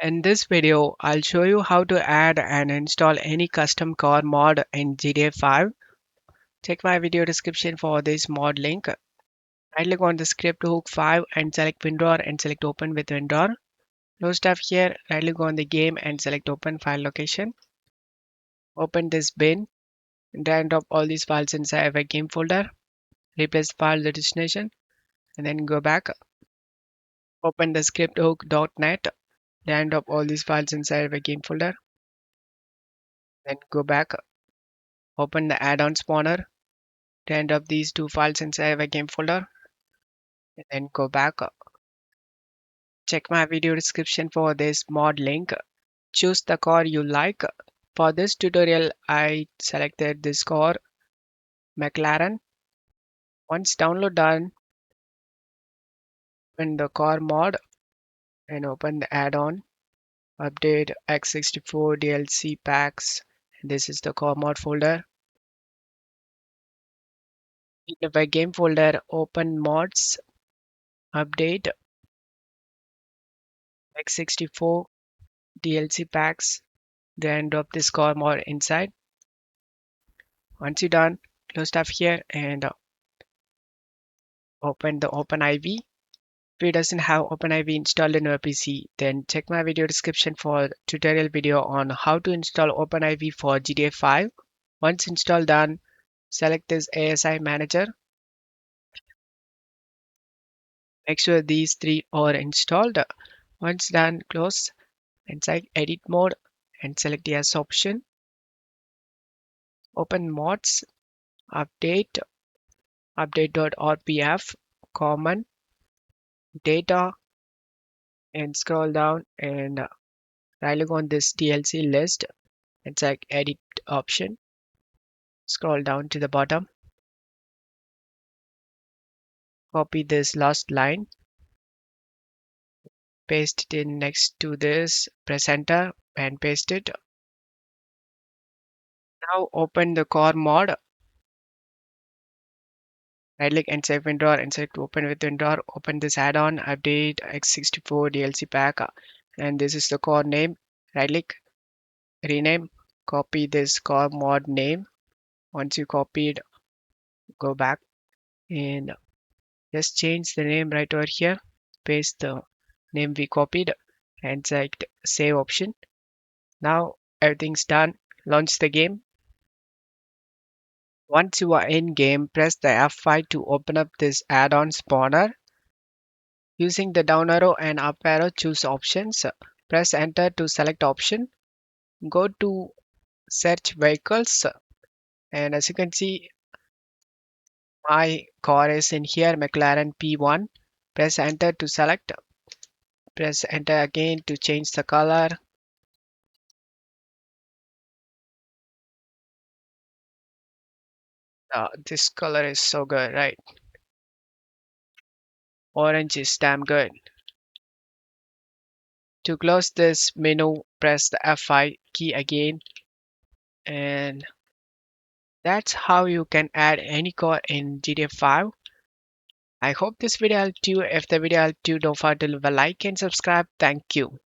In this video, I'll show you how to add and install any custom car mod in GTA 5. Check my video description for this mod link. Right click on the script hook 5 and select WinRAR and select open with WinRAR. No stuff here, right click on the game and select open file location. Open this bin, drag and drop all these files inside a game folder. Replace file the destination and then go back. Open the ScriptHookVDotNet, drag and drop all these files inside a game folder. Then go back. Open the add-on spawner. To end up these two files inside a game folder and then go back. Check my video description for this mod link. Choose the car you like. For this tutorial, I selected this car, McLaren. Once download done, open the car mod and open the add-on. Update X64 DLC packs. This is the car mod folder. In the game folder, open mods, update X64 DLC packs. Then drop this car mod inside. Once you're done, close stuff here and open the OpenIV. If it doesn't have OpenIV installed in your PC, then check my video description for tutorial video on how to install OpenIV for GTA 5. Once installed done, select this ASI manager. Make sure these three are installed. Once done, close and select edit mode and select yes option. Open mods, update, update.rpf, common, data, and scroll down and right click on this DLC list and select edit option. Scroll down to the bottom, copy this last line, paste it in next to this, press enter and paste it. Now open the core mod, right click and save WinRAR and select open with WinRAR. Open this add-on, update X64 DLC pack, and this is the core name. Right click, rename, copy this core mod name. Once you copied, go back and just change the name right over here. Paste the name we copied and select save option. Now everything's done. Launch the game. Once you are in game, press the F5 to open up this add-on spawner. Using the down arrow and up arrow, choose options. Press enter to select option. Go to search vehicles, and as you can see, my car is in here, McLaren P1. Press enter to select. Press enter again to change the color. This color is so good, right? Orange is damn good. To close this menu, press the F5 key again, and that's how you can add any car in GTA 5. I hope this video helped you. If the video helped you, don't forget to leave a like and subscribe. Thank you.